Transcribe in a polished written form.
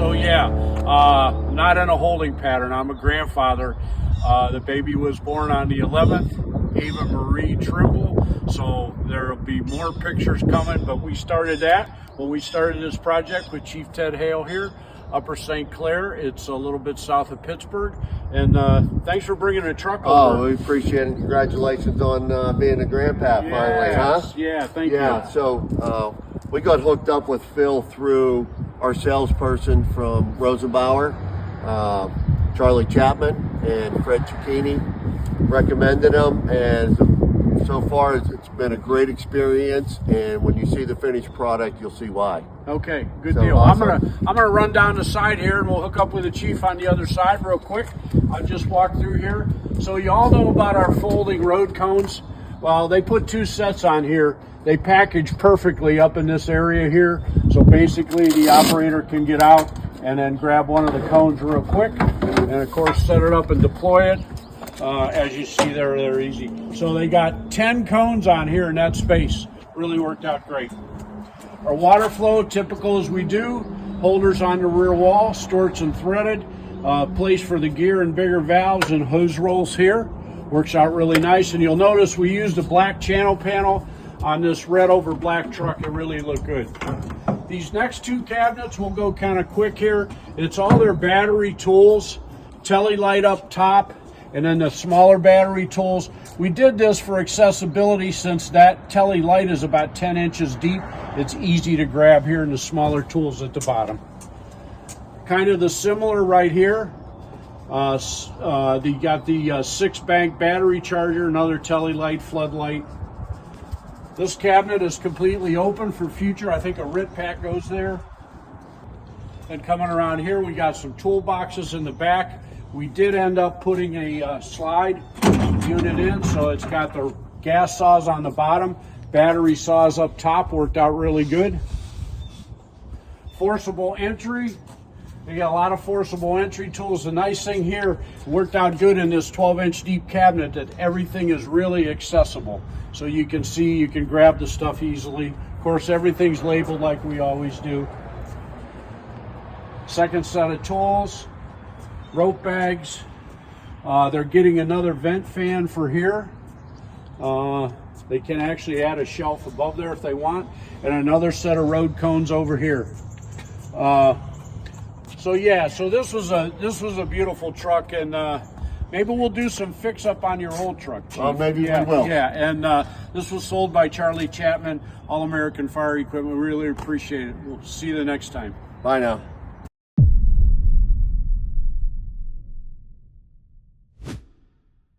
So yeah, not in a holding pattern. I'm a grandfather. The baby was born on the 11th, Ava Marie Trimble. So there'll be more pictures coming, but we started that when we started this project with Chief Ted Hale here, Upper St. Clair. It's a little bit south of Pittsburgh. And thanks for bringing a truck over. Oh, we appreciate it. And congratulations on being a grandpa finally, huh? Yeah, thank you. Yeah, so we got hooked up with Phil through our salesperson from Rosenbauer, Charlie Chapman, and Fred Cicchini recommended him, and so far it's been a great experience, and when you see the finished product, you'll see why. Okay, good deal. Awesome. I'm gonna run down the side here, and we'll hook up with the chief on the other side real quick. I'll just walk through here. So you all know about our folding road cones. Well, they put 2 sets on here. They package perfectly up in this area here. So basically the operator can get out and then grab one of the cones real quick, and of course set it up and deploy it. As you see there, they're easy. So they got 10 cones on here in that space. Really worked out great. Our water flow, typical as we do, holders on the rear wall, storts and threaded, place for the gear and bigger valves and hose rolls here. Works out really nice, and you'll notice we used a black channel panel on this red over black truck. It really looked good. These next 2 cabinets will go kind of quick here. It's all their battery tools, tele light up top, and then the smaller battery tools. We did this for accessibility since that tele light is about 10 inches deep. It's easy to grab here in the smaller tools at the bottom. Kind of the similar right here. You got the 6-bank battery charger, another tele light, floodlight. This cabinet is completely open for future. I think a RIT pack goes there. And coming around here, we got some toolboxes in the back. We did end up putting a slide unit in, so it's got the gas saws on the bottom, battery saws up top, worked out really good. Forcible entry. We got a lot of forcible entry tools. The nice thing here, worked out good in this 12-inch deep cabinet, that everything is really accessible. So you can see, you can grab the stuff easily. Of course, everything's labeled like we always do. Second set of tools, rope bags. They're getting another vent fan for here. They can actually add a shelf above there if they want, and another set of road cones over here. So yeah, so this was a beautiful truck, and maybe we'll do some fix up on your old truck, Chief. Maybe we will. Yeah, and this was sold by Charlie Chapman, All American Fire Equipment. We really appreciate it. We'll see you the next time. Bye now.